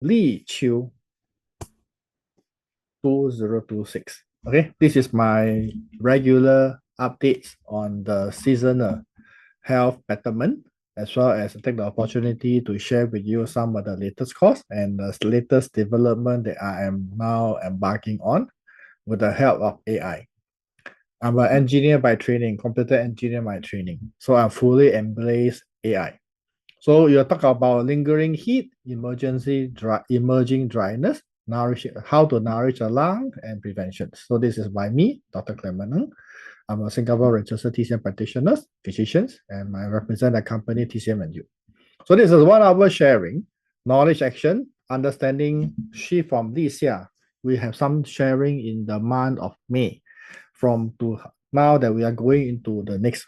Li Qiu 2026. Okay, this is my regular updates on the seasonal health betterment, as well as take the opportunity to share with you some of the latest course and the latest development that I am now embarking on with the help of AI. I'm an engineer by training, computer engineer by training. So I fully embrace AI. So you talk about lingering heat, emerging dryness, how to nourish the lung and prevention. So this is by me, Dr. Clement Ng. I'm a Singapore registered TCM practitioner, physicians, and I represent the company TCM and you. So this is 1 hour sharing, knowledge action, understanding shift from Li Xia. We have some sharing in the month of May from to now that we are going into the next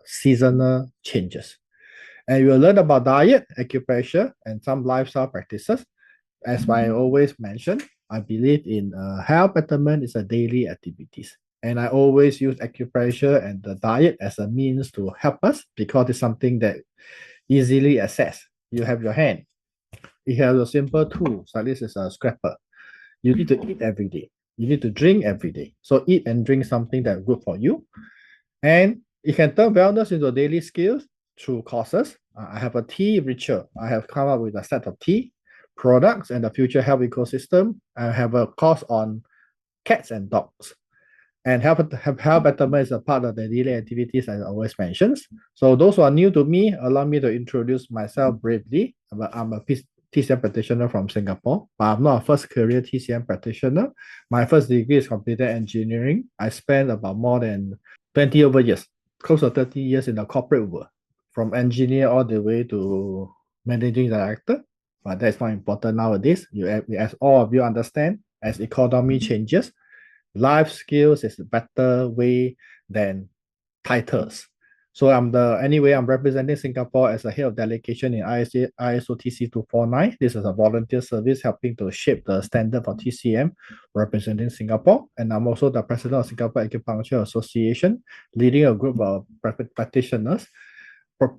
seasonal changes. And you will learn about diet, acupressure, and some lifestyle practices. As I always mention, I believe in health betterment is a daily activities. And I always use acupressure and the diet as a means to help us because it's something that easily access. You have your hand. You have a simple tool. So this is a scraper. You need to eat every day. You need to drink every day. So eat and drink something that's good for you. And you can turn wellness into daily skills through courses. I have a tea ritual. I have come up with a set of tea products and the future health ecosystem. I have a course on cats and dogs. And health betterment is a part of the daily activities, as I always mentions. So those who are new to me, allow me to introduce myself briefly. I'm a TCM practitioner from Singapore, but I'm not a first career TCM practitioner. My first degree is computer engineering. I spent about more than 20 over years, close to 30 years in the corporate world, from engineer all the way to managing director. But that's not important nowadays. As all of you understand, as economy changes, life skills is a better way than titles. So I'm representing Singapore as a head of delegation in ISO TC 249. This is a volunteer service helping to shape the standard for TCM, representing Singapore. And I'm also the president of Singapore Acupuncture Association, leading a group of practitioners,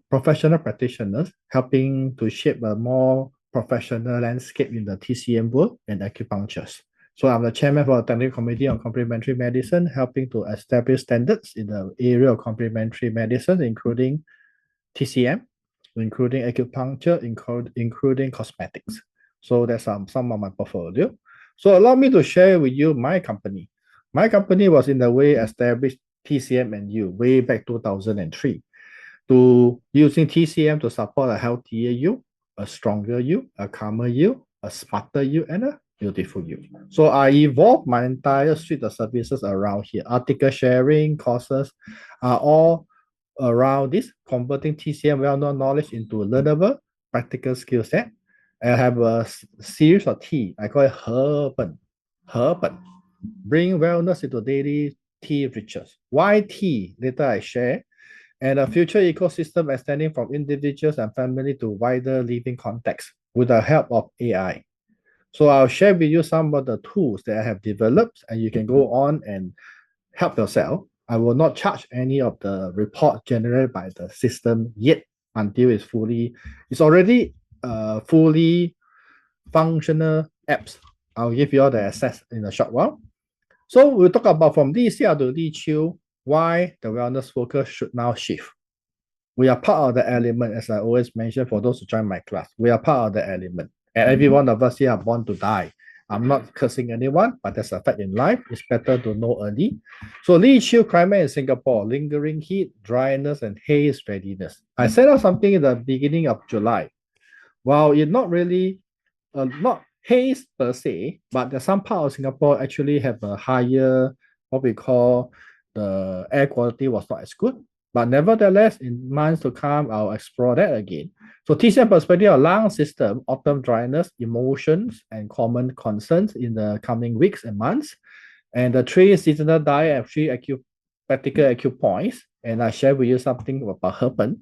professional practitioners, helping to shape a more professional landscape in the TCM world and acupunctures. So I'm the chairman for the Technical Committee on Complementary Medicine, helping to establish standards in the area of complementary medicine, including TCM, including acupuncture, including cosmetics. So that's some of my portfolio. So allow me to share with you my company. My company was in the way established TCM and you way back 2003 to using TCM to support a healthier you, a stronger you, a calmer you, a smarter you, and a beautiful you. So I evolved my entire suite of services around here. Article sharing, courses are all around this, converting TCM well-known knowledge into learnable, practical skill set. I have a series of tea. I call it Herben. Herben. Bring wellness into daily tea rituals. Why tea? Later I share. And a future ecosystem extending from individuals and family to wider living context with the help of AI. So I'll share with you some of the tools that I have developed, and you can go on and help yourself. I will not charge any of the report generated by the system yet until it's already fully functional apps. I'll give you all the access in a short while. So we'll talk about from Li Xia to Li Qiu, why the wellness focus should now shift. We are part of the element, as I always mention for those who join my class. We are part of the element. And every one of us here are born to die. I'm not cursing anyone, but that's a fact in life. It's better to know early. So Li Qiu climate in Singapore, lingering heat, dryness, and haze readiness. I set out something in the beginning of July. While it's not really, not haze per se, but there's some part of Singapore actually have a higher, what we call, the air quality was not as good. But nevertheless, in months to come, I'll explore that again. So TCM perspective of lung system, autumn dryness, emotions, and common concerns in the coming weeks and months. And the 3 seasonal diet and 3 practical acupoints. And I share with you something about Herpen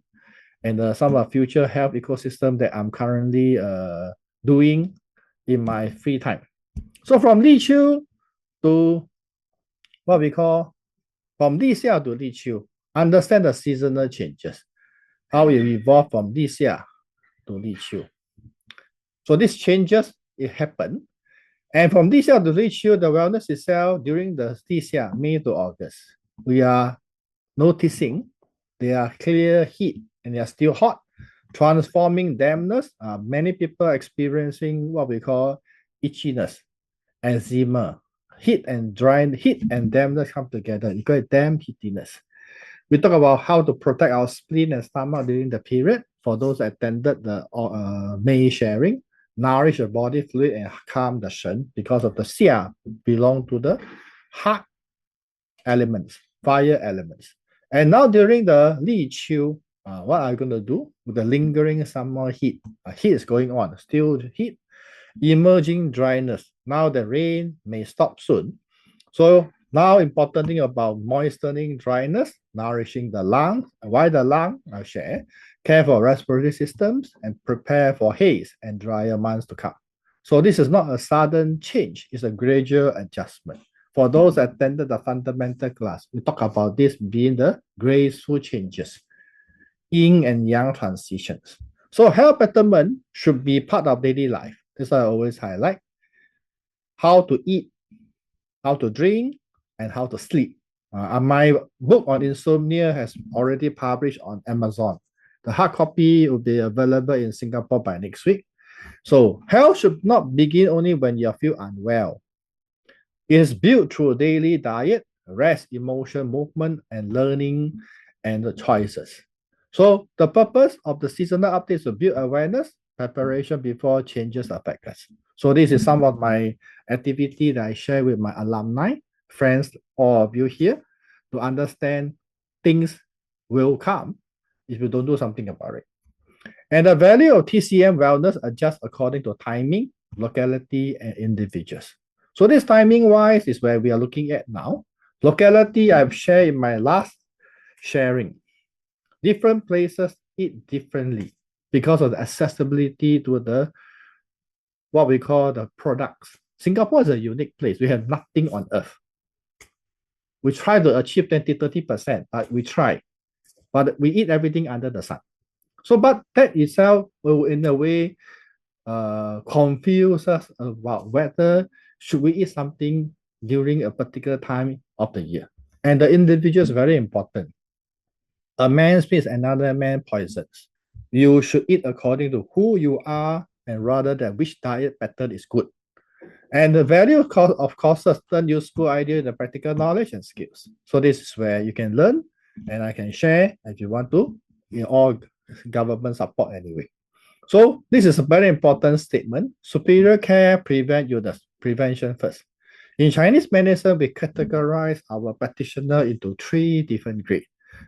and some of future health ecosystem that I'm currently doing in my free time. So from Li Qiu to what we call, from Li Xia to Li Qiu, understand the seasonal changes, how it evolved from Li Xia to Li Qiu. So these changes, it happened. And from Li Xia to Li Qiu, the wellness itself during the Li Xia, May to August, we are noticing they are clear heat and they are still hot, transforming dampness. Many people are experiencing what we call itchiness, eczema, heat and dampness come together. You call it damp heatiness. We talk about how to protect our spleen and stomach during the period. For those that attended the May sharing, nourish the body fluid and calm the shen because of the xia belong to the hot elements, fire elements. And now during the Li Qiu, what are you going to do with the lingering summer heat? Heat is going on, still heat, emerging dryness. Now the rain may stop soon. So now important thing about moistening dryness, nourishing the lungs. Why the lung? I'll share. Care for respiratory systems and prepare for haze and drier months to come. So this is not a sudden change, it's a gradual adjustment. For those that attended the fundamental class, we talk about this being the graceful changes, yin and yang transitions. So health betterment should be part of daily life. This I always highlight. How to eat, how to drink, and how to sleep. My book on insomnia has already published on Amazon. The hard copy will be available in Singapore by next week. So health should not begin only when you feel unwell. It is built through daily diet, rest, emotion, movement, and learning and the choices. So the purpose of the seasonal updates to build awareness, preparation before changes affect us. So this is some of my activity that I share with my alumni, friends, all of you here, to understand things will come if you don't do something about it. And the value of TCM wellness adjusts according to timing, locality, and individuals. So this timing-wise is where we are looking at now. Locality, I've shared in my last sharing. Different places eat differently because of the accessibility to the what we call the products. Singapore is a unique place. We have nothing on earth. We try to achieve 20-30%, but we try. But we eat everything under the sun. So, but that itself will in a way confuse us about whether should we eat something during a particular time of the year. And the individual is very important. A man speaks, another man poisons. You should eat according to who you are and rather than which diet pattern is good. And the value of courses turn useful idea into practical knowledge and skills. So this is where you can learn and I can share if you want to in all government support anyway. So this is a very important statement. Superior care prevent illness. Prevention first. In Chinese medicine, we categorize our practitioner into 3 different grades.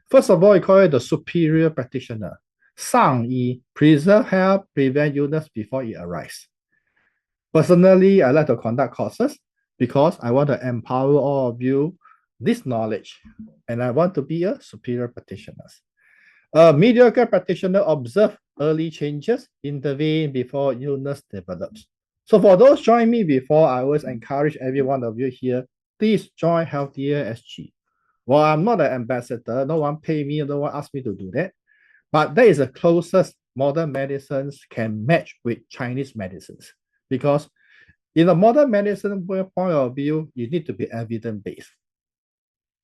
First of all, we call it the superior practitioner. Sang Yi, preserve health, prevent illness before it arises. Personally, I like to conduct courses because I want to empower all of you this knowledge and I want to be a superior practitioner. A mediocre practitioner observe early changes, intervene before illness develops. So for those join me before, I always encourage every one of you here, please join Healthier SG. Well, I'm not an ambassador, no one pay me, no one asked me to do that. But that is the closest modern medicines can match with Chinese medicines. Because in a modern medicine point of view, you need to be evidence-based.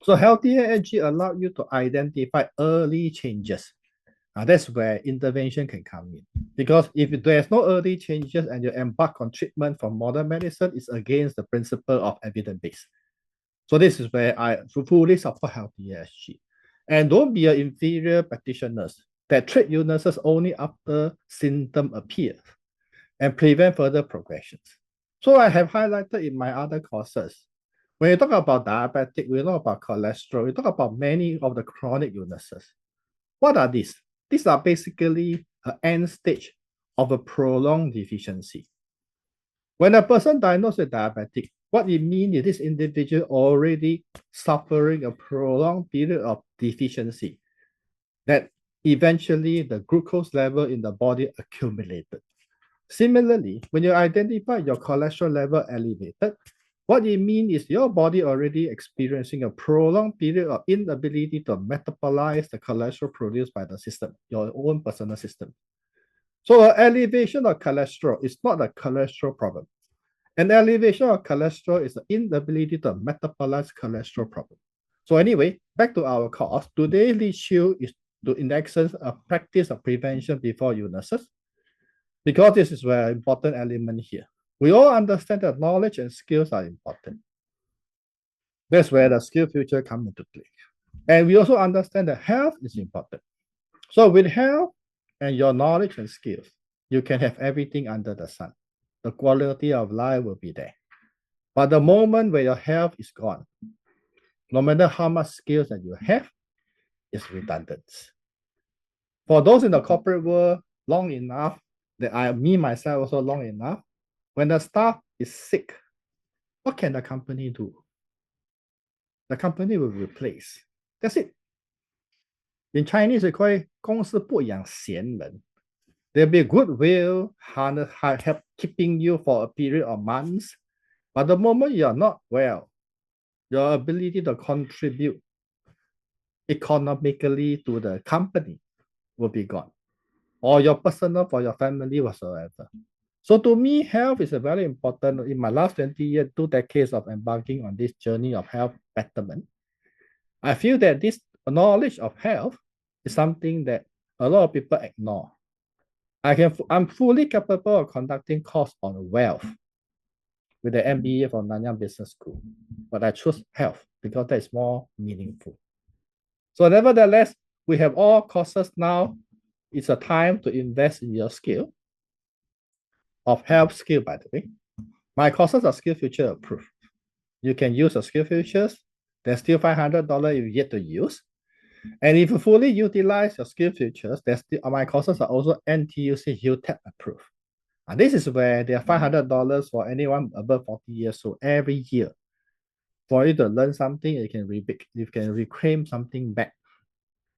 So Healthier SG allows you to identify early changes. That's where intervention can come in. Because if there's no early changes and you embark on treatment from modern medicine, it's against the principle of evidence-based. So this is where I fully support Healthier SG. And don't be an inferior practitioners that treat illnesses only after symptom appears and prevent further progressions. So I have highlighted in my other courses. When you talk about diabetic, we talk about cholesterol, we talk about many of the chronic illnesses. What are these? These are basically an end stage of a prolonged deficiency. When a person diagnosed with diabetic, what it means is this individual already suffering a prolonged period of deficiency that eventually the glucose level in the body accumulated. Similarly, when you identify your cholesterol level elevated, what it means is your body already experiencing a prolonged period of inability to metabolize the cholesterol produced by the system, your own personal system. So an elevation of cholesterol is not a cholesterol problem. An elevation of cholesterol is the inability to metabolize cholesterol problem. So anyway, back to our course. Today, Li Qiu is in essence a practice of prevention before illnesses, because this is a very important element here. We all understand that knowledge and skills are important. That's where the skill future comes into play. And we also understand that health is important. So with health and your knowledge and skills, you can have everything under the sun. The quality of life will be there. But the moment where your health is gone, no matter how much skills that you have, it's redundant. For those in the corporate world long enough, that me myself also long enough, when the staff is sick, what can the company do? The company will replace. That's it. In Chinese, we call it 公司不养闲人. There'll be goodwill, help keeping you for a period of months. But the moment you're not well, your ability to contribute economically to the company will be gone, or your personal for your family whatsoever. So to me, health is a very important. In my last 20 years, 2 decades of embarking on this journey of health betterment, I feel that this knowledge of health is something that a lot of people ignore. I'm fully capable of conducting course on wealth with the MBA from Nanyang Business School, but I choose health because that is more meaningful. So nevertheless, we have all courses now. It's a time to invest in your skill of health skill, by the way. My courses are SkillFuture approved. You can use the SkillFutures. There's still $500 you yet to use. And if you fully utilize your SkillFutures, my courses are also NTUC UTEP approved. And this is where they are $500 for anyone above 40 years old every year. For you to learn something, you can reclaim something back.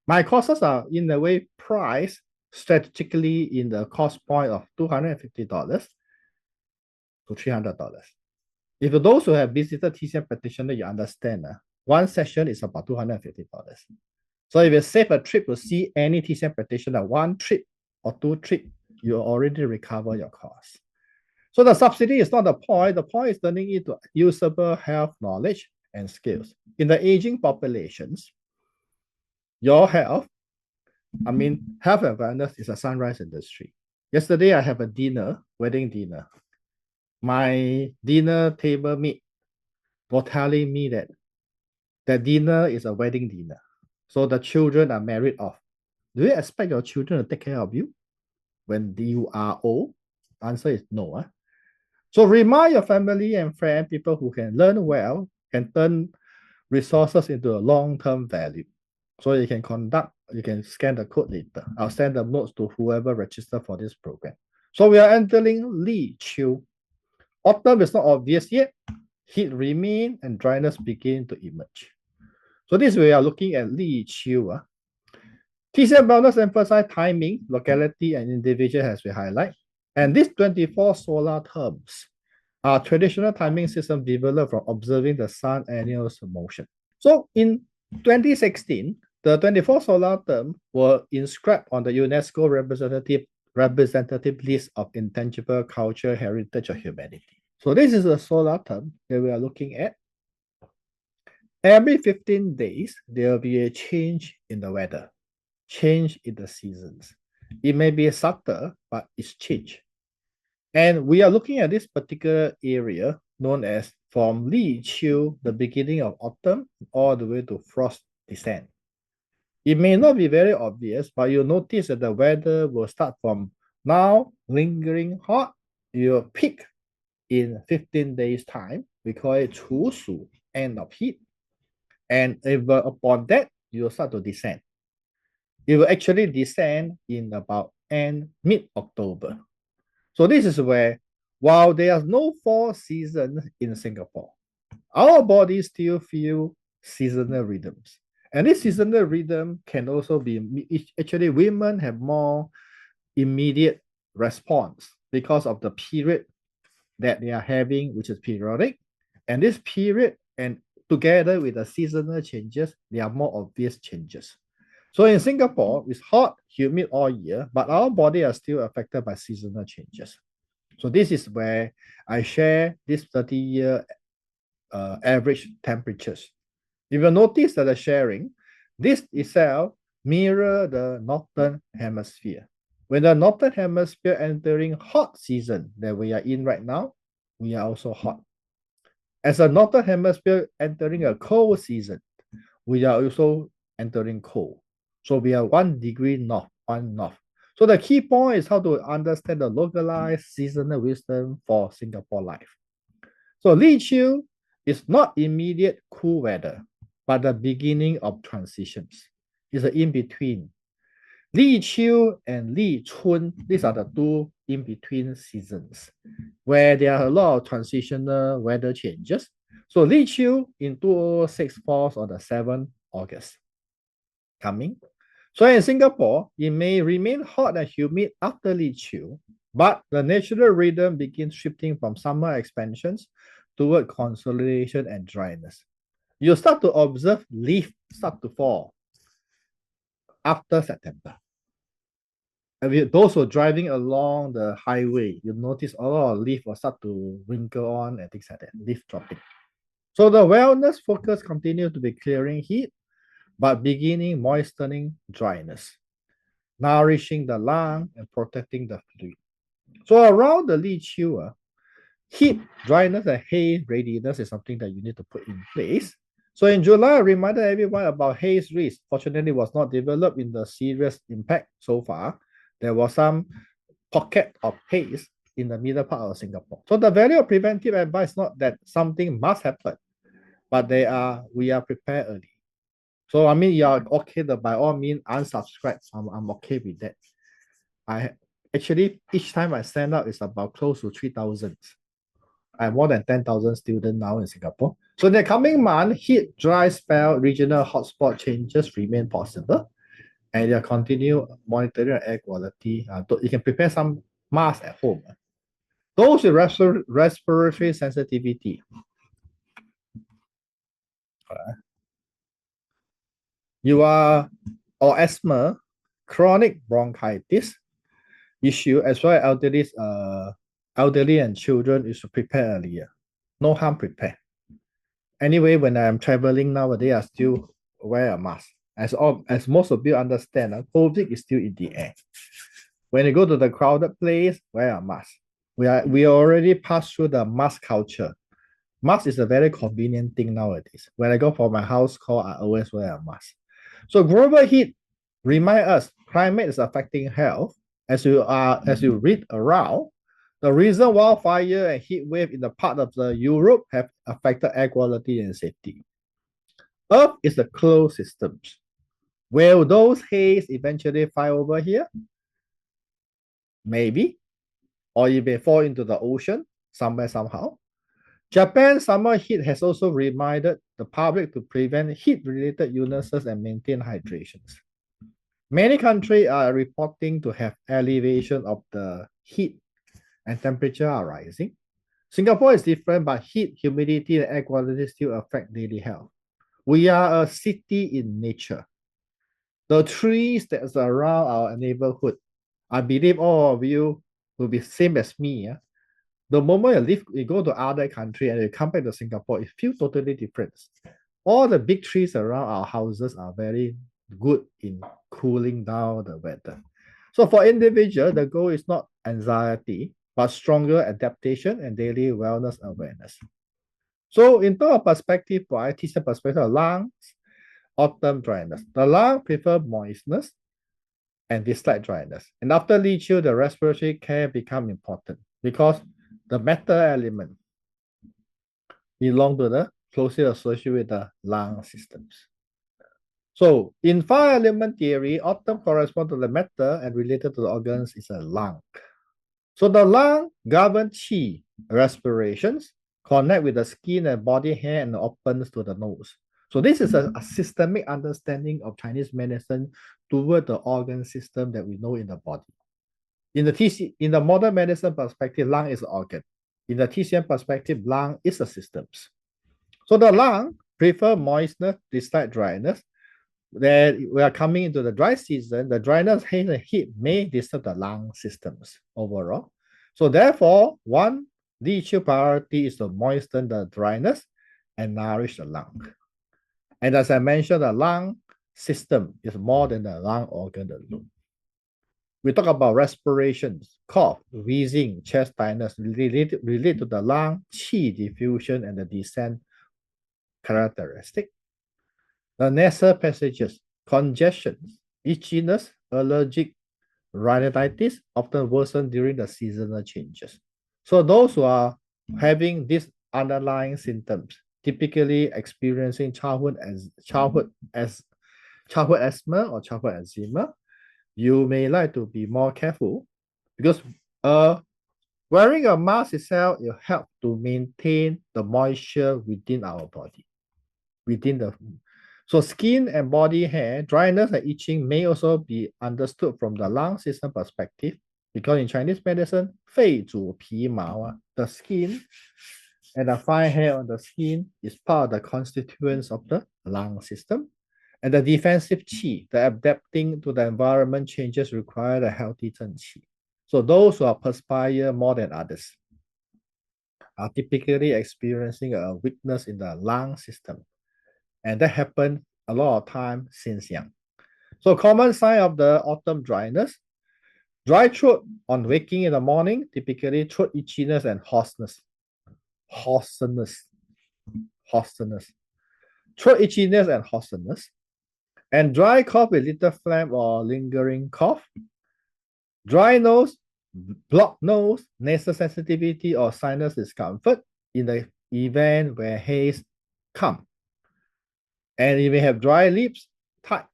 My courses are in a way priced strategically in the cost point of $250 to $300. If those who have visited TCM practitioner, you understand one session is about $250. So if you save a trip to see any TCM practitioner, one trip or two trips, you already recover your cost. So the subsidy is not the point. The point is turning it into usable health knowledge and skills. In the aging populations, your health, health and wellness is a sunrise industry. Yesterday, I have a dinner, wedding dinner. My dinner table mate was telling me that the dinner is a wedding dinner. So the children are married off. Do you expect your children to take care of you when you are old? Answer is no. So remind your family and friends, people who can learn well, can turn resources into a long-term value. So you can scan the code later. I'll send the notes to whoever registered for this program. So we are entering Li Qiu. Autumn is not obvious yet. Heat remain and dryness begin to emerge. So this we are looking at Li Qiu. TCM wellness emphasize timing, locality, and individual as we highlight. And these 24 solar terms are traditional timing system developed from observing the sun annual motion. So in 2016, the 24 solar terms were inscribed on the UNESCO representative list of intangible cultural heritage of humanity. So this is a solar term that we are looking at. Every 15 days, there will be a change in the weather, change in the seasons. It may be subtle, but it's change. And we are looking at this particular area known as from Li Qiu, the beginning of autumn, all the way to frost descent. It may not be very obvious, but you'll notice that the weather will start from now, lingering hot. It will peak in 15 days' time. We call it 处暑, end of heat. And upon that, you will start to descend. It will actually descend in about mid-October. So this is where, while there is no fall season in Singapore, our bodies still feel seasonal rhythms. And this seasonal rhythm can also be, actually women have more immediate response because of the period that they are having, which is periodic. And this period, and together with the seasonal changes, there are more obvious changes. So in Singapore, it's hot, humid all year, but our body are still affected by seasonal changes. So this is where I share this 30-year average temperatures. If you notice that the sharing, this itself mirror the northern hemisphere. When the northern hemisphere entering hot season that we are in right now, we are also hot. As the northern hemisphere entering a cold season, we are also entering cold. So we are 1 degree north, one north. So the key point is how to understand the localized seasonal wisdom for Singapore life. So Li Qiu is not immediate cool weather, but the beginning of transitions. It's an in-between. Li Qiu and Li Chun, these are the two in-between seasons where there are a lot of transitional weather changes. So Li Qiu in 2006 falls on the 7th August coming. So in Singapore, it may remain hot and humid after Li Qiu, but the natural rhythm begins shifting from summer expansions toward consolidation and dryness. You start to observe leaves start to fall after September. And those who are driving along the highway, you notice a lot of leaf will start to wrinkle on and things like that, leaf dropping. So the wellness focus continues to be clearing heat, but beginning moistening dryness, nourishing the lung and protecting the fluid. So around the Li Qiu, heat, dryness, and haze readiness is something that you need to put in place. So in July, I reminded everyone about haze risk. Fortunately, it was not developed in the serious impact so far. There was some pocket of haze in the middle part of Singapore. So the value of preventive advice is not that something must happen, but we are prepared early. So I mean, you're okay to by all means unsubscribe. I'm okay with that. I actually each time I send out is about close to 3,000. I have more than 10,000 students now in Singapore. So in the coming month, heat, dry spell, regional hotspot changes remain possible. And you continue monitoring air quality. You can prepare some masks at home. Those with respiratory sensitivity, you are or asthma, chronic bronchitis issue, as well as elderly and children, is to prepare earlier. No harm prepare. Anyway, when I'm traveling nowadays, I still wear a mask. As most of you understand, COVID is still in the air. When you go to the crowded place, wear a mask. We already passed through the mask culture. Mask is a very convenient thing nowadays. When I go for my house call, I always wear a mask. So global heat remind us climate is affecting health. As you read around, the recent wildfire and heat wave in the part of the Europe have affected air quality and safety. Earth is the closed systems. Will those haze eventually fly over here? Maybe. Or it may fall into the ocean somewhere, somehow. Japan's summer heat has also reminded the public to prevent heat-related illnesses and maintain hydrations. Many countries are reporting to have elevation of the heat and temperature are rising. Singapore is different, but heat, humidity, and air quality still affect daily health. We are a city in nature. The trees that surround our neighborhood, I believe all of you will be same as me. Yeah? The moment you go to other country and you come back to Singapore, it feels totally different. All the big trees around our houses are very good in cooling down the weather. So for individual, the goal is not anxiety, but stronger adaptation and daily wellness awareness. So in terms of perspective, for TCM perspective, lungs, autumn dryness. The lung prefer moistness and dislike dryness. And after Li Qiu, the respiratory care become important because the metal element belong to the closely associated with the lung systems. So in 5-element theory, autumn corresponds to the metal and related to the organs is a lung. So the lung govern qi, respirations, connect with the skin and body hair and opens to the nose. So this is a systemic understanding of Chinese medicine toward the organ system that we know in the body. In the modern medicine perspective, lung is an organ. In the TCM perspective, lung is a systems. So the lung prefer moistness, dislike dryness. then we are coming into the dry season. The dryness, haze, and heat may disturb the lung systems overall. So therefore, one Li Qiu priority is to moisten the dryness and nourish the lung. And as I mentioned, the lung system is more than the lung organ alone. We talk about respirations, cough, wheezing, chest tightness relate to the lung qi diffusion and the descent characteristic. The nasal passages, congestion, itchiness, allergic rhinitis often worsen during the seasonal changes. So those who are having these underlying symptoms, typically experiencing childhood asthma or childhood eczema, you may like to be more careful because wearing a mask itself will help to maintain the moisture within our body, so skin and body hair, dryness and itching may also be understood from the lung system perspective because in Chinese medicine, 肺主皮毛, the skin and the fine hair on the skin is part of the constituents of the lung system. And the defensive qi, the adapting to the environment changes require a healthy zhen qi. So those who are perspire more than others are typically experiencing a weakness in the lung system. And that happened a lot of time since young. So common sign of the autumn dryness, dry throat on waking in the morning, typically throat itchiness and hoarseness. Throat itchiness and hoarseness. And dry cough with little phlegm or lingering cough. Dry nose, blocked nose, nasal sensitivity or sinus discomfort in the event where haze comes. And you may have dry lips, tight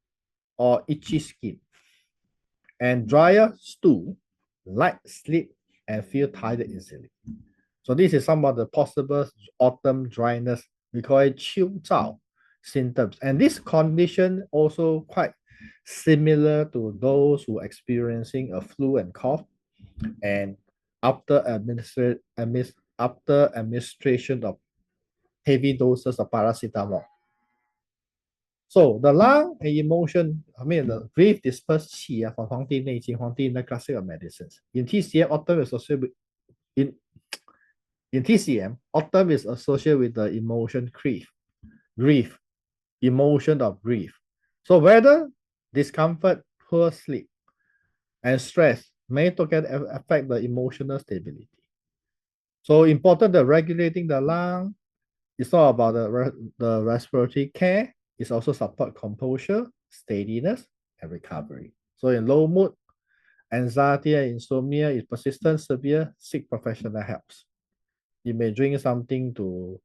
or itchy skin. And drier stool, light sleep, and feel tired easily. So this is some of the possible autumn dryness. We call it Qiu Zhao symptoms. And this condition also quite similar to those who are experiencing a flu and cough. And after administration of heavy doses of paracetamol. So the lung and emotion, the grief dispersed qi from 黄帝内经, 黄帝 in the classic of medicines. In TCM, autumn is associated with in TCM, autumn is associated with the emotion grief, emotion of grief. So whether discomfort, poor sleep, and stress may together affect the emotional stability. So important that regulating the lung is not about the respiratory care. It's also support composure, steadiness, and recovery. So in low mood, anxiety and insomnia is persistent, severe, seek professional help. You may drink something to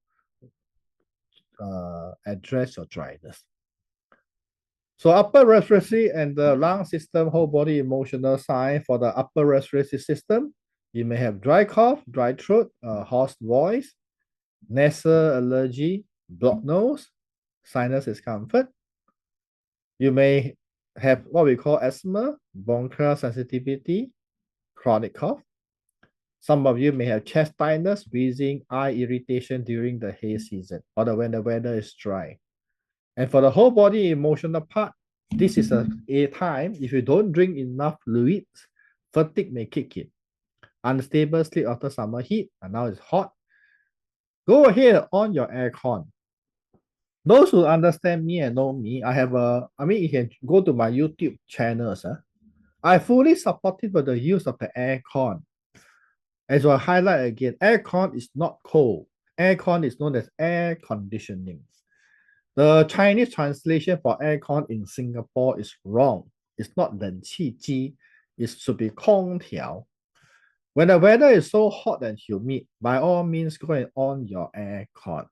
address your dryness. So upper respiratory and the lung system, whole body emotional sign for the upper respiratory system. You may have dry cough, dry throat, hoarse voice, nasal allergy, blocked nose, sinus discomfort. You may have what we call asthma, bronchial sensitivity, chronic cough. Some of you may have chest tightness, wheezing, eye irritation during the haze season or when the weather is dry. And for the whole body emotional part, this is a time if you don't drink enough fluids, fatigue may kick in. Unstable sleep after summer heat, and now it's hot. Go ahead on your aircon. Those who understand me and know me, you can go to my YouTube channels. I fully supported by the use of the aircon. As I highlight again, aircon is not cold. Aircon is known as air conditioning. The Chinese translation for aircon in Singapore is wrong. It's not 冷气机, it should be 空调. When the weather is so hot and humid, by all means go and on your aircon.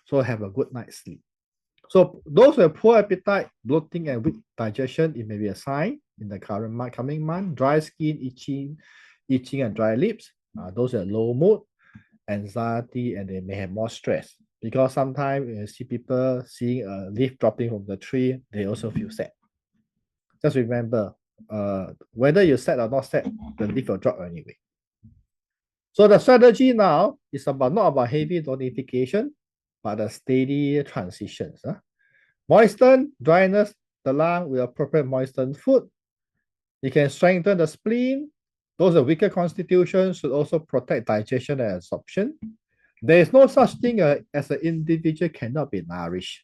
So have a good night's sleep. So those with poor appetite, bloating, and weak digestion, it may be a sign in the coming month. Dry skin, itching and dry lips. Those are low mood, anxiety, and they may have more stress. Because sometimes you see people seeing a leaf dropping from the tree, they also feel sad. Just remember, whether you're sad or not sad, the leaf will drop anyway. So the strategy now is not about heavy notification, but the steady transitions. Moisten, dryness, the lung with appropriate moistened food. It can strengthen the spleen. Those with weaker constitution should also protect digestion and absorption. There is no such thing as an individual cannot be nourished.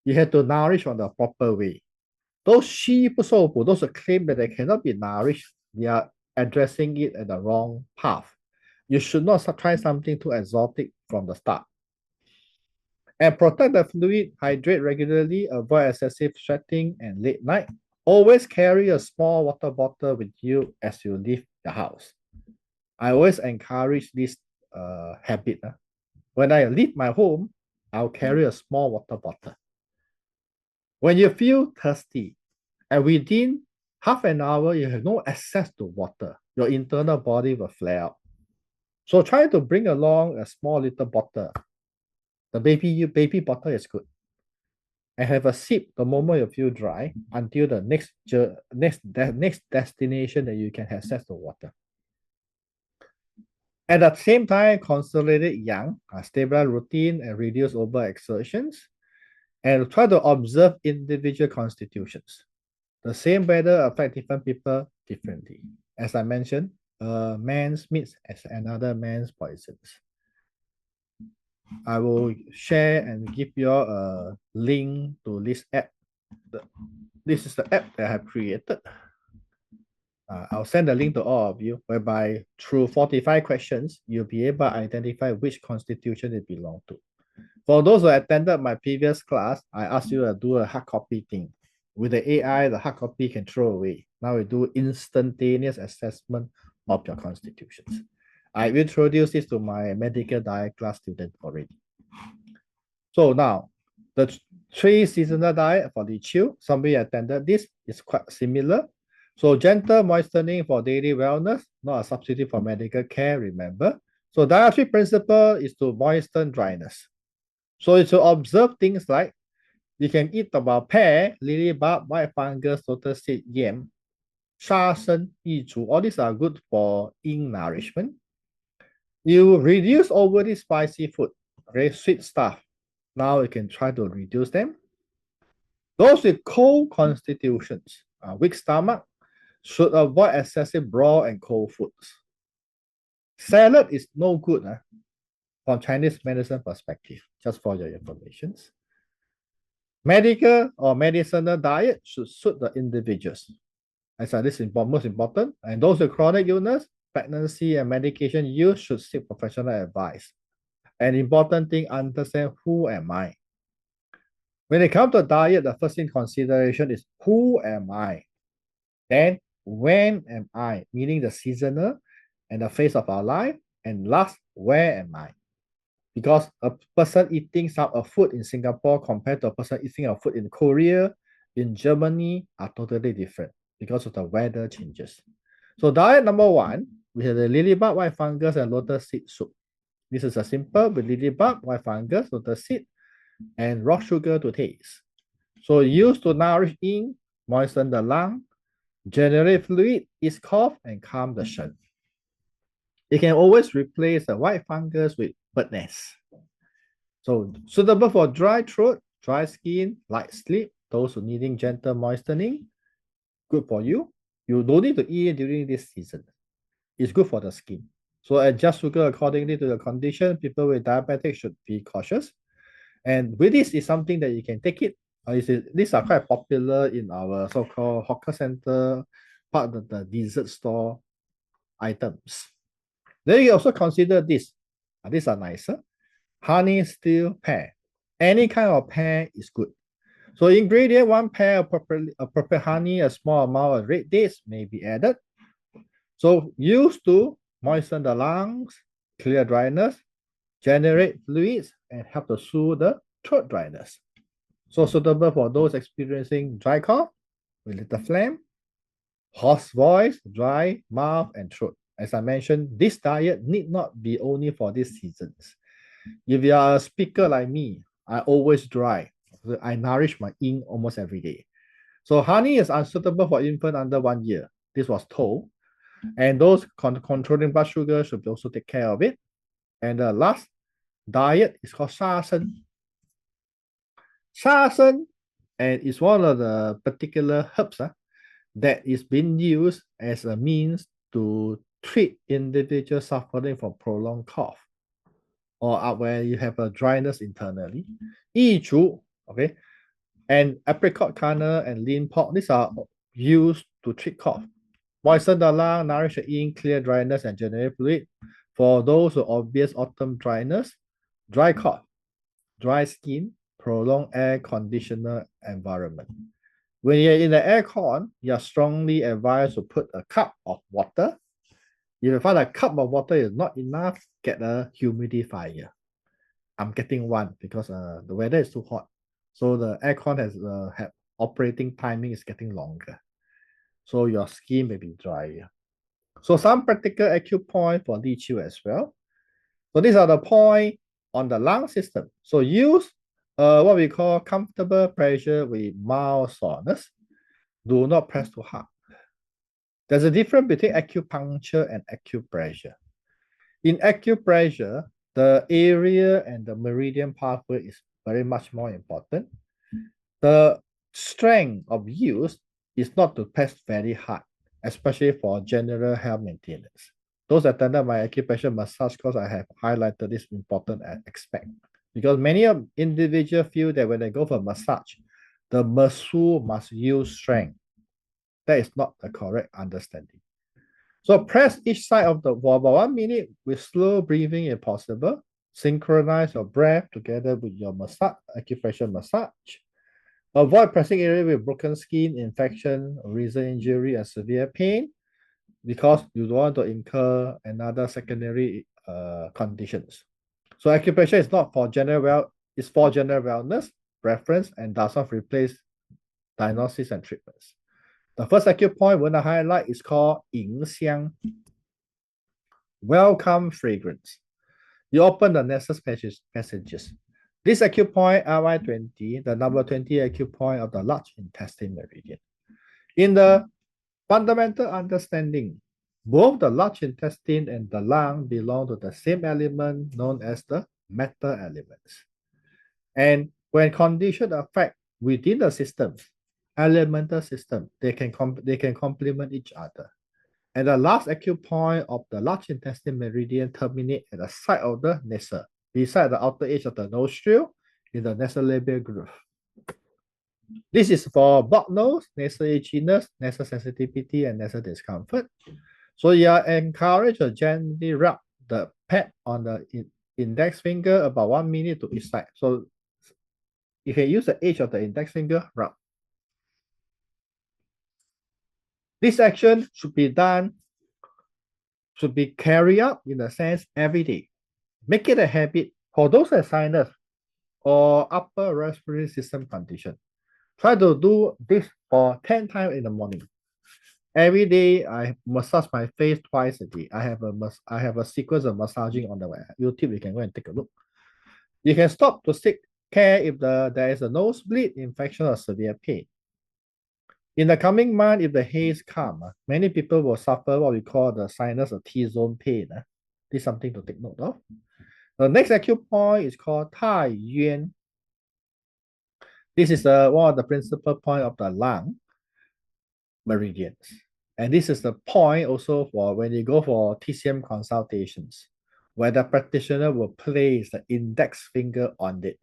You have to nourish on the proper way. Those 虚不受补, those who claim that they cannot be nourished, they are addressing it at the wrong path. You should not try something too exotic from the start. And protect the fluid, hydrate regularly, avoid excessive sweating and late night. Always carry a small water bottle with you as you leave the house. I always encourage this habit. When I leave my home, I'll carry a small water bottle. When you feel thirsty, and within half an hour, you have no access to water, your internal body will flare out. So try to bring along a small little bottle. The baby bottle is good. And have a sip the moment you feel dry until the next destination that you can have access to water. At the same time, consolidate yang, stabilize routine, and reduce overexertions. And try to observe individual constitutions. The same weather affects different people differently. As I mentioned, a man's meat as another man's poisons. I will share and give you a link to this app. This is the app that I have created. I'll send the link to all of you, whereby through 45 questions, you'll be able to identify which constitution it belongs to. For those who attended my previous class, I asked you to do a hard copy thing. With the AI, the hard copy can throw away. Now we do instantaneous assessment of your constitutions. I will introduce this to my medical diet class student already. So now, the 3 seasonal diet for Li Qiu, somebody attended this, is quite similar. So gentle moistening for daily wellness, not a substitute for medical care, remember. So dietary principle is to moisten dryness. So it's to observe things like you can eat about pear, lily bulb, white fungus, lotus seed, yam, sha shen, yi zhu. All these are good for yin nourishment. You reduce overly spicy food, okay, sweet stuff. Now you can try to reduce them. Those with cold constitutions, weak stomach, should avoid excessive raw and cold foods. Salad is no good from Chinese medicine perspective, just for your information. Medical or medicinal diet should suit the individuals. I said this is most important. And those with chronic illness, pregnancy, and medication use should seek professional advice. An important thing, understand who am I. When it comes to diet, the first thing consideration is who am I? Then when am I? Meaning the seasonal and the phase of our life. And last, where am I? Because a person eating a food in Singapore compared to a person eating a food in Korea, in Germany, are totally different because of the weather changes. So diet number 1, we have the lily bulb, white fungus, and lotus seed soup. This is a simple with lily bulb, white fungus, lotus seed, and rock sugar to taste. So used to nourish yin, moisten the lung, generate fluid, ease cough, and calm the shen. You can always replace the white fungus with bird nest. So suitable for dry throat, dry skin, light sleep, those who needing gentle moistening, good for you. You don't need to eat during this season. It's good for the skin. So adjust sugar accordingly to the condition. People with diabetes should be cautious. And with this is something that you can take it. These are quite popular in our so-called hawker center, part of the dessert store items. Then you also consider this. These are nicer. Honey, still, pear. Any kind of pear is good. So ingredient, 1 pear, appropriate honey, a small amount of red dates may be added. So used to moisten the lungs, clear dryness, generate fluids, and help to soothe the throat dryness. So suitable for those experiencing dry cough, with little phlegm, hoarse voice, dry mouth, and throat. As I mentioned, this diet need not be only for these seasons. If you are a speaker like me, I always dry. I nourish my yin almost every day. So honey is unsuitable for infant under 1 year. This was told. And those controlling blood sugar should also take care of it. And the last diet is called sha shen. Sha shen and it's one of the particular herbs that is being used as a means to treat individuals suffering from prolonged cough or where you have a dryness internally. Yi Chu, okay, and apricot kernel and lean pork, these are used to treat cough. Moisten the lung, nourish the yin, clear dryness, and generate fluid. For those with obvious autumn dryness, dry cough, dry skin, prolonged air conditioner environment. When you're in the aircon, you're strongly advised to put a cup of water. If you find a cup of water is not enough, get a humidifier. I'm getting one because the weather is too hot. So the aircon has operating timing is getting longer. So your skin may be drier. So some practical acupoint for Li Qiu as well. So these are the point on the lung system. So use what we call comfortable pressure with mild soreness. Do not press too hard. There's a difference between acupuncture and acupressure. In acupressure, the area and the meridian pathway is very much more important. The strength of use is not to press very hard, especially for general health maintenance. Those attended my acupressure massage course, I have highlighted this important aspect because many of individuals feel that when they go for massage, the muscle must use strength. That is not the correct understanding. So press each side of the for about 1 minute with slow breathing if possible. Synchronize your breath together with your massage, acupressure massage. Avoid pressing area with broken skin, infection, recent injury, and severe pain because you don't want to incur another secondary conditions. So acupressure is not for it's for general wellness, preference, and does not replace diagnosis and treatments. The first acupoint we want to highlight is called Ying Xiang. Welcome fragrance. You open the nasal passages. This acupoint RY20, the number 20 acupoint of the large intestine meridian. In the fundamental understanding, both the large intestine and the lung belong to the same element known as the metal elements. And when conditions affect within the system, elemental system, they can complement each other. And the last acupoint of the large intestine meridian terminate at the side of the nasal, beside the outer edge of the nostril in the nasolabial groove. This is for blocked nose, nasal itchiness, nasal sensitivity, and nasal discomfort. So you are encouraged to gently rub the pad on the index finger about 1 minute to each side. So you can use the edge of the index finger, rub. This action should be carried out in a sense every day. Make it a habit for those with sinus or upper respiratory system condition. Try to do this for 10 times in the morning. Every day, I massage my face twice a day. I have a sequence of massaging on the YouTube. You can go and take a look. You can stop to seek care if there is a nosebleed, infection, or severe pain. In the coming month, if the haze comes, many people will suffer what we call the sinus or T-zone pain. This is something to take note of. The next acupoint is called Tai Yuan. This is one of the principal point of the lung meridians. And this is the point also for when you go for TCM consultations, where the practitioner will place the index finger on it.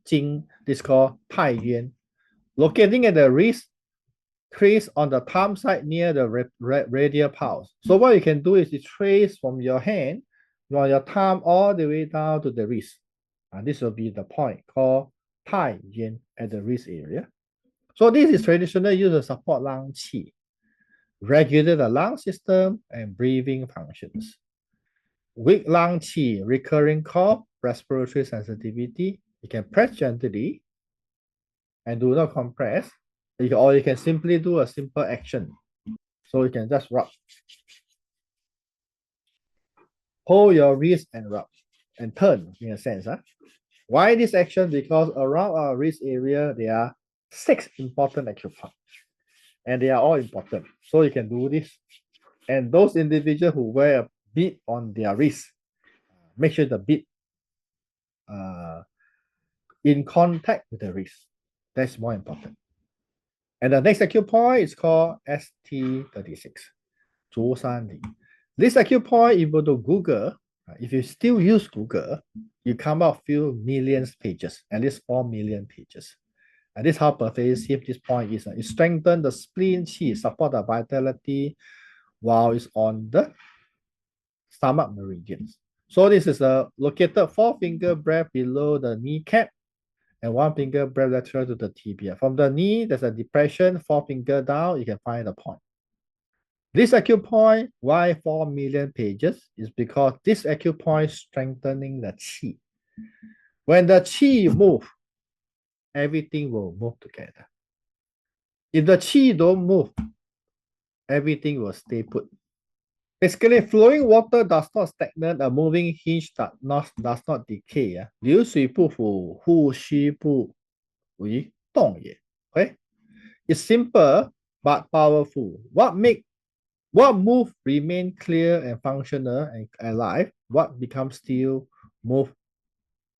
Jing, this is called Tai Yuan. Locating at the wrist, trace on the thumb side near the radial pulse. So what you can do is you trace from your hand, from your thumb all the way down to the wrist. And this will be the point called Tai Yuan at the wrist area. So this is traditional use to support lung qi, regulate the lung system and breathing functions. Weak lung qi, recurring cough, respiratory sensitivity, you can press gently and do not compress, or you can simply do a simple action. So you can just rub. Hold your wrist and rub and turn in a sense. Why this action? Because around our wrist area, there are 6 important acupoints and they are all important. So you can do this. And those individuals who wear a bead on their wrist, make sure the bead in contact with the wrist. That's more important. And the next acupoint is called ST36, 竹山里. This acupoint, if you go to Google, if you still use Google, you come out few millions pages, at least 4 million pages. And this is how pervasive this point is. It strengthens the spleen qi, support the vitality while it's on the stomach meridians. So this is located 4-finger breadth below the kneecap and 1-finger breadth lateral to the tibia. From the knee, there's a depression, 4-finger down, you can find the point. This acupoint, why 4 million pages, is because this acupoint strengthening the qi. When the qi move, everything will move together. If the qi don't move, everything will stay put. Basically, flowing water does not stagnate, a moving hinge does not decay. 流水不腐，呼吸不为动也. Okay? It's simple but powerful. What move remain clear and functional and alive? What becomes still move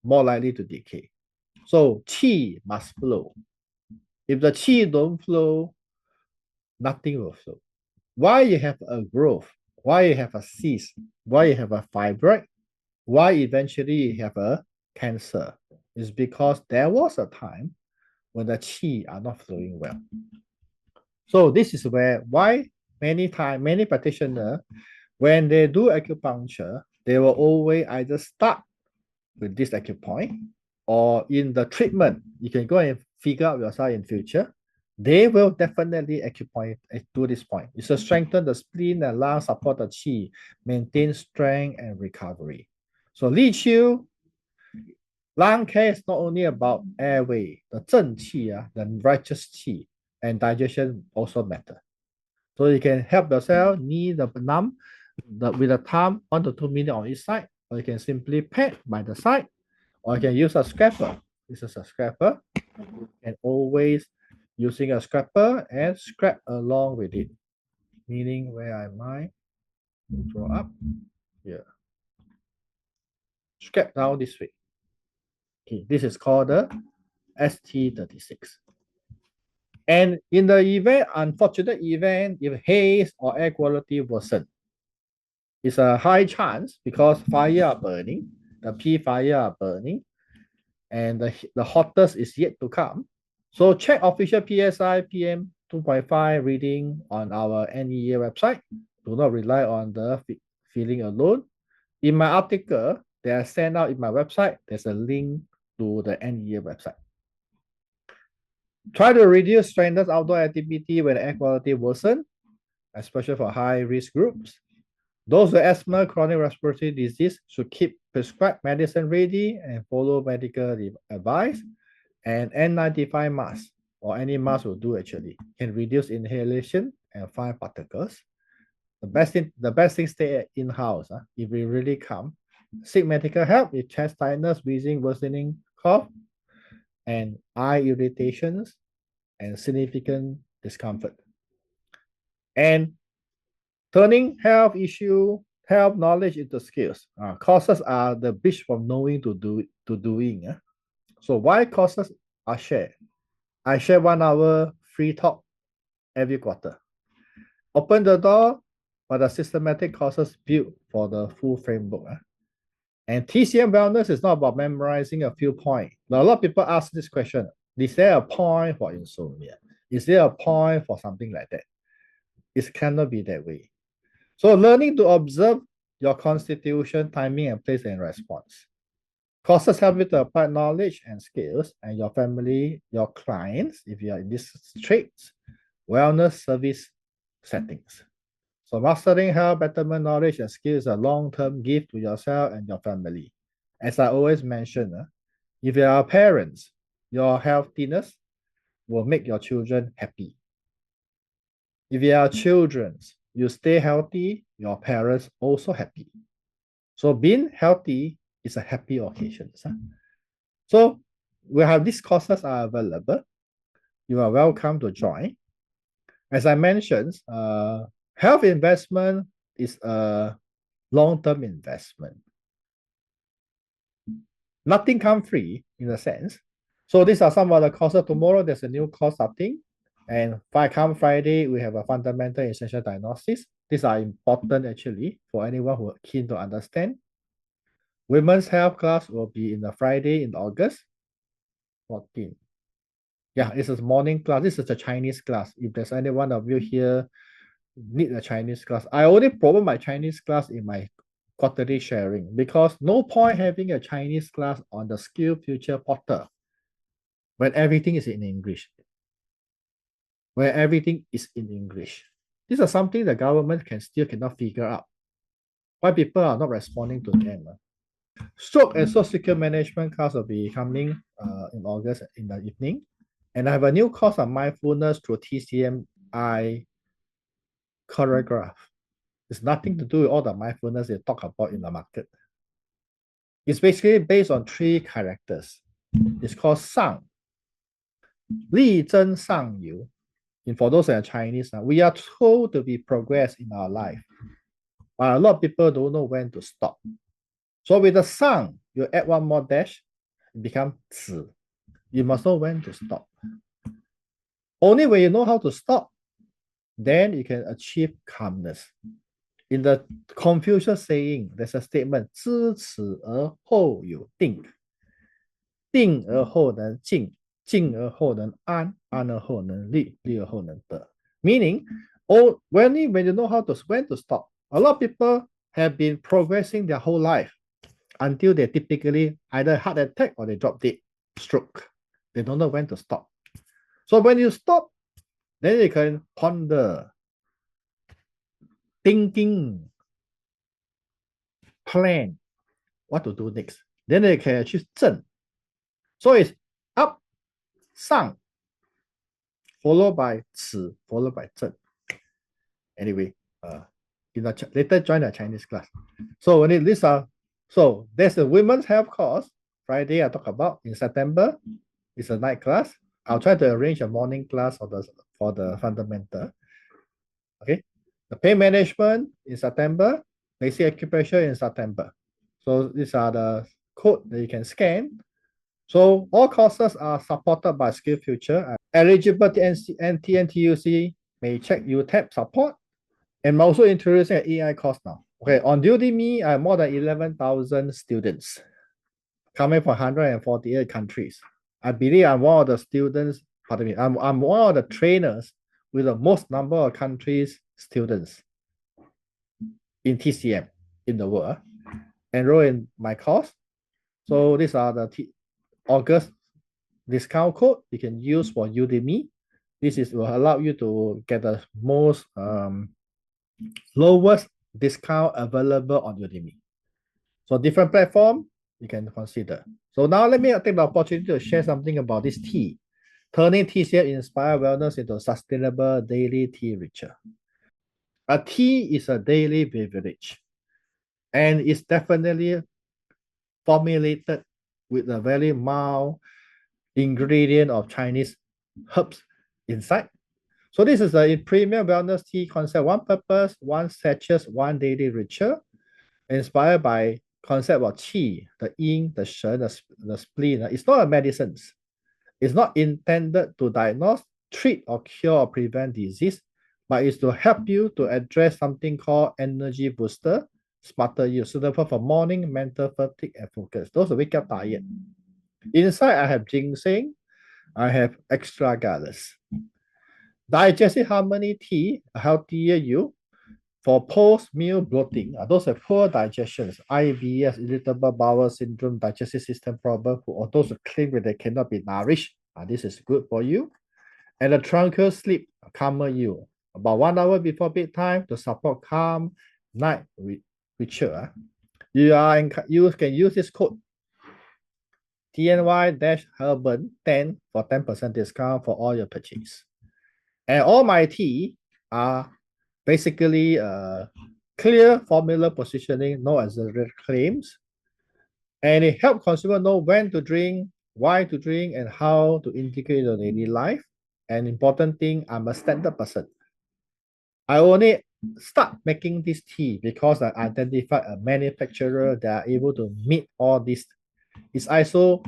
more likely to decay? So qi must flow. If the qi don't flow, nothing will flow. Why you have a growth? Why you have a cyst? Why you have a fibroid? Why eventually you have a cancer? Is because there was a time when the qi are not flowing well. So this is why many practitioners, when they do acupuncture, they will always either start with this acupoint, or in the treatment, you can go and figure out yourself in future. They will definitely acupoint to this point. It's to strengthen the spleen and lung, support the qi, maintain strength and recovery. So Li Qiu, lung care is not only about airway, the zhen qi, the righteous qi, and digestion also matter. So you can help yourself knead the numb with the thumb 1 to 2 minutes on each side, or you can simply pat by the side, or you can use a scraper. This is a scraper. You can always using a scraper and scrap along with it. Meaning where I might draw up here. Scrap down this way. Okay, this is called the ST36. And in the event, unfortunate event, if haze or air quality worsen, it's a high chance because fire are burning, the P fire are burning, and the hottest is yet to come. So check official PSI PM 2.5 reading on our NEA website. Do not rely on the feeling alone. In my article that I sent out in my website, there's a link to the NEA website. Try to reduce strenuous outdoor activity when air quality worsen, especially for high-risk groups. Those with asthma, chronic respiratory disease should keep prescribed medicine ready and follow medical advice. And N95 mask, or any mask will do actually, can reduce inhalation and fine particles. The best thing stay in-house. If we really come, seek medical help with chest tightness, wheezing, worsening cough, and eye irritations, and significant discomfort. And turning health knowledge into skills. Causes are the bridge from knowing to doing. So why courses are shared? I share 1 hour free talk every quarter. Open the door for the systematic courses built for the full framework. And TCM wellness is not about memorizing a few points. Now, a lot of people ask this question: is there a point for insomnia? Is there a point for something like that? It cannot be that way. So learning to observe your constitution, timing, and place and response. Courses help you to apply knowledge and skills, and your family, your clients, if you are in these traits, wellness service settings. So mastering health, betterment knowledge, and skills is a long-term gift to yourself and your family. As I always mention, if you are parents, your healthiness will make your children happy. If you are children, you stay healthy, your parents also happy. So being healthy is a happy occasion. So we have these courses are available. You are welcome to join. As I mentioned, health investment is a long-term investment. Nothing comes free in a sense. So these are some of the courses. Tomorrow there's a new course starting. And come Friday, we have a fundamental essential diagnosis. These are important actually for anyone who are keen to understand. Women's health class will be in the Friday in August 14. Yeah, this is morning class. This is a Chinese class. If there's any one of you here need a Chinese class, I only promote my Chinese class in my quarterly sharing because no point having a Chinese class on the Skill Future portal when everything is in English. Where everything is in English. This is something the government cannot figure out. Why people are not responding to them. Stroke and social management class will be coming in August in the evening. And I have a new course on mindfulness through TCM I choreograph. It's nothing to do with all the mindfulness they talk about in the market. It's basically based on 3 characters. It's called Sang. Li Zhen Sang Yu. And for those that are Chinese, we are told to be progress in our life. But a lot of people don't know when to stop. So with the Sang, you add one more dash, it becomes Ci. You must know when to stop. Only when you know how to stop, then you can achieve calmness. In the Confucius saying, there's a statement, 知此而后有定，定而后能静，静而后能安，安而后能立，立而后能得。Meaning, when you know when to stop, a lot of people have been progressing their whole life until they typically either heart attack or they drop dead, stroke. They don't know when to stop. So when you stop, then you can ponder, thinking, plan what to do next. Then they can achieve 正. So it's up, 上, followed by 此, followed by 正. Anyway, later join the Chinese class. So when there's the women's health course. Friday I talk about in September. It's a night class. I'll try to arrange a morning class for the fundamental. Okay. The pain management in September. Basic acupressure in September. So these are the code that you can scan. So all courses are supported by Skill Future. Eligible TNTUC may check UTAP support. And I'm also introducing an AI course now. Okay, on Udemy, I have more than 11,000 students coming from 148 countries. I believe I'm one of the students, pardon me, I'm one of the trainers with the most number of countries students in TCM in the world. Enroll in my course. So these are the August discount code you can use for Udemy. This will allow you to get the most lowest discount available on Udemy. So different platform you can consider. So now let me take the opportunity to share something about this tea. Turning TCM inspired wellness into sustainable daily tea ritual. A tea is a daily beverage, and it's definitely formulated with a very mild ingredient of Chinese herbs inside. So this is a premium wellness tea concept. One purpose, one sachet, one daily ritual, inspired by concept of qi, the yin, the shen, the spleen. It's not a medicine. It's not intended to diagnose, treat, or cure or prevent disease, but it's to help you to address something called energy booster, smarter you, suitable for morning mental fatigue and focus. Those are wake up diet. Inside, I have ginseng, I have astragalus. Digestive harmony tea, healthier you. For post-meal bloating, those have poor digestions, IBS, irritable bowel syndrome, digestive system problem, or those who claim that they cannot be nourished, this is good for you. And the tranquil sleep, calmer you. About 1 hour before bedtime to support calm night ritual. You can use this code TNY-Urban10 for 10% discount for all your purchase. And all my tea are basically clear formula positioning, no exaggerated claims. And it helps consumers know when to drink, why to drink, and how to integrate in daily life. And important thing, I'm a standard person. I only start making this tea because I identified a manufacturer that are able to meet all this. It's ISO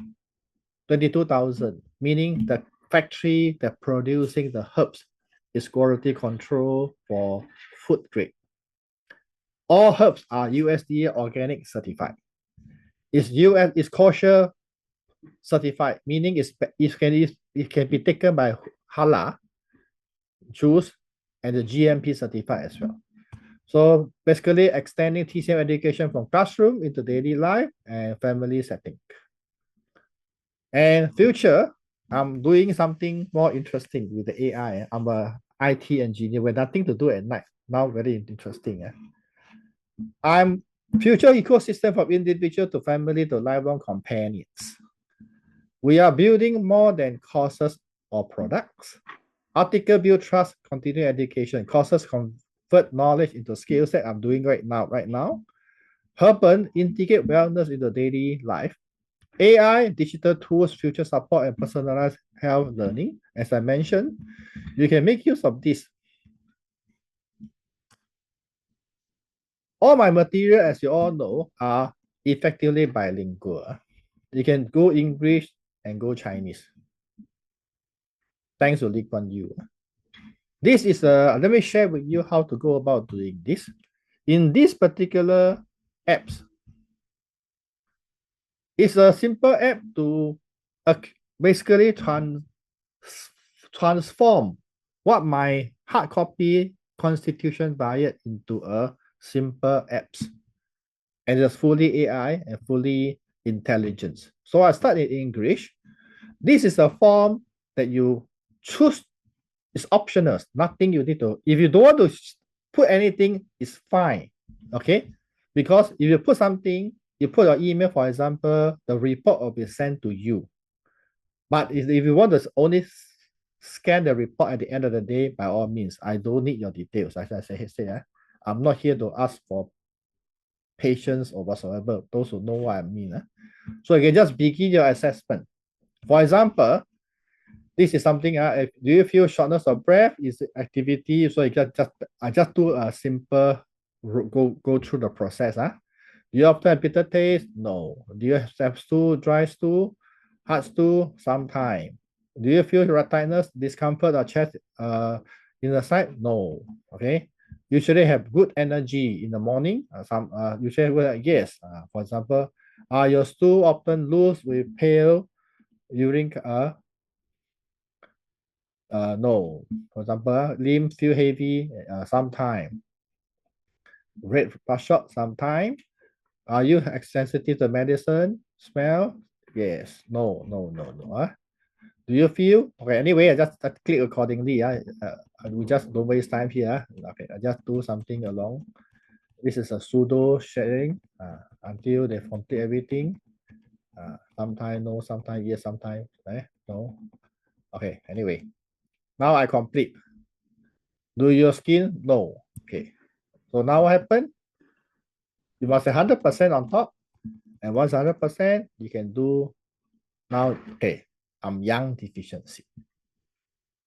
22,000, meaning the factory that producing the herbs is quality control for food grade. All herbs are USDA organic certified. It's kosher certified, meaning it can be taken by halal, Jews, and the GMP certified as well. So basically extending TCM education from classroom into daily life and family setting. And future, I'm doing something more interesting with the AI. I'm a IT engineer with nothing to do at night. Now very interesting. I'm future ecosystem from individual to family to lifelong companions. We are building more than courses or products. Article build trust, continuing education. Courses convert knowledge into skill set I'm doing right now. Urban integrate wellness into daily life. AI, digital tools, future support, and personalized health learning. As I mentioned, you can make use of this. All my material, as you all know, are effectively bilingual. You can go English and go Chinese. Thanks to Li Qiu. This is let me share with you how to go about doing this. In this particular apps, it's a simple app to basically transform what my hard copy constitution diet into a simple apps. And it's fully AI and fully intelligence. So I start in English. This is a form that you choose. It's optional. Nothing you need to. If you don't want to put anything, it's fine. Okay? Because if you put something, you put your email, for example, the report will be sent to you. But if you want to only scan the report at the end of the day, by all means, I don't need your details. As I say, I'm not here to ask for patients or whatsoever. Those who know what I mean. So you can just begin your assessment. For example, this is something. Do you feel shortness of breath? Is it activity? So I just do a simple go through the process. Do you often have bitter taste? No. Do you have stool, dry stool, hard stool? Sometimes. Do you feel tightness, discomfort, or chest in the side? No. Okay. Usually have good energy in the morning. Usually yes. For example, are your stool often loose with pale urine? No. For example, limb feel heavy sometime. Red bloodshot sometime. Are you sensitive to medicine? Smell? Yes. No. Do you feel? Okay, anyway, I just click accordingly. We just don't waste time here. Okay, I just do something along. This is a pseudo sharing until they complete everything. Sometimes no, sometimes yes, sometimes no. Okay, anyway. Now I complete. Do your skin? No. Okay. So now what happened? You must have 100% on top. And once 100%, you can do now, okay, I'm yang deficiency.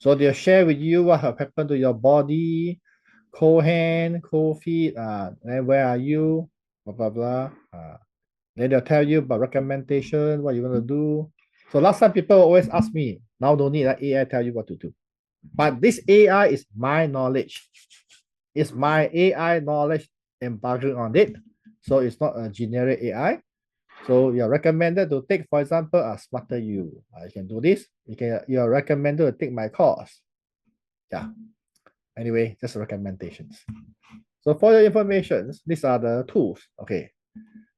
So they'll share with you what have happened to your body, cold hand, cold feet, then where are you, blah, blah, blah. Then they'll tell you about recommendation, what you want to do. So last time people always ask me, now don't need that AI tell you what to do. But this AI is my knowledge. It's my AI knowledge embarking on it. So it's not a generic AI. So you're recommended to take, for example, a Smarter You. You can do this. You're recommended to take my course. Yeah. Anyway, just recommendations. So for your information, these are the tools. Okay.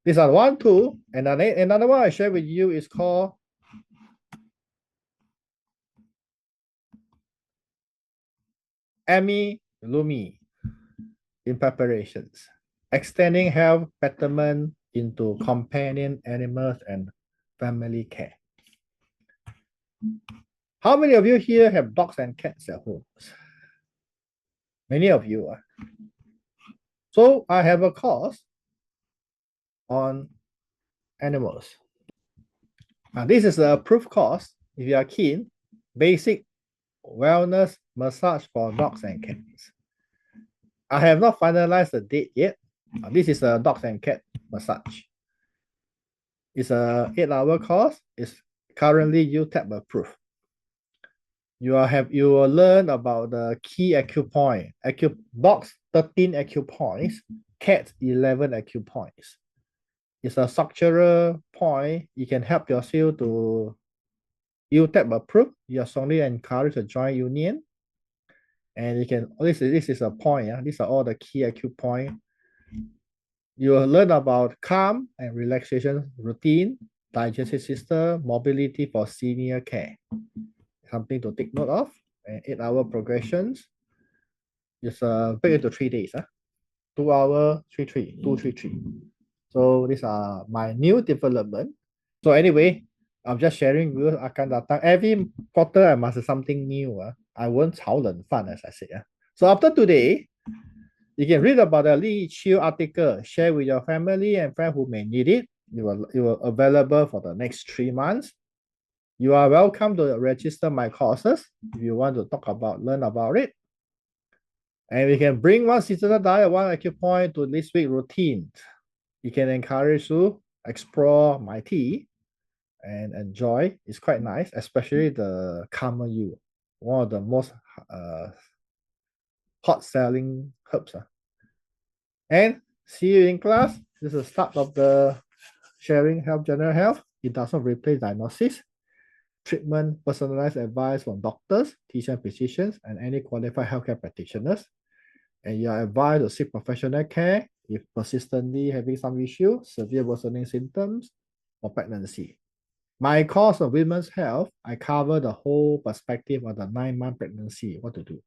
These are one tool. And another one I share with you is called Lumi in preparations. Extending health betterment into companion animals and family care. How many of you here have dogs and cats at home? Many of you are. So I have a course on animals. This is a proof course. If you are keen, basic wellness massage for dogs and cats. I have not finalized the date yet. This is a dogs and cat massage. It's a 8-hour course. It's currently UTAP approved. You will learn about the key acupoint. Dogs 13 acupoints, cats 11 acupoints. It's a structural point. You can help yourself to UTAP approved. You are strongly encouraged to join union. And you can, this is a point. These are all the key acupoint. You will learn about calm and relaxation routine, digestive system, mobility for senior care. Something to take note of. And 8-hour progressions. It's break into 3 days. 2 hour, 3, 3, 2, 3, 3. So these are my new development. So anyway, I'm just sharing with you akan datang. Every quarter I must have something new. I won't 炒冷饭, as I say. So after today, you can read about the Li Qiu article, share with your family and friends who may need it. It will available for the next 3 months. You are welcome to register my courses if you want to learn about it. And we can bring one seasonal diet, one acupoint to this week routine. You can encourage to explore my tea and enjoy. It's quite nice, especially the Calmer You, one of the most hot selling herbs. And see you in class. This is the start of the sharing health, general health. It does not replace diagnosis, treatment, personalized advice from doctors, TCM physicians, and any qualified healthcare practitioners. And you are advised to seek professional care if persistently having some issue, severe worsening symptoms, or pregnancy. My course of women's health, I cover the whole perspective of the 9-month pregnancy, what to do.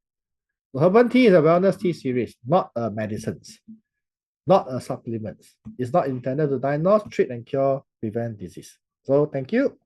The herbal tea is a wellness tea series, not a medicines, not a supplements. It's not intended to diagnose, treat, and cure, prevent disease. So thank you.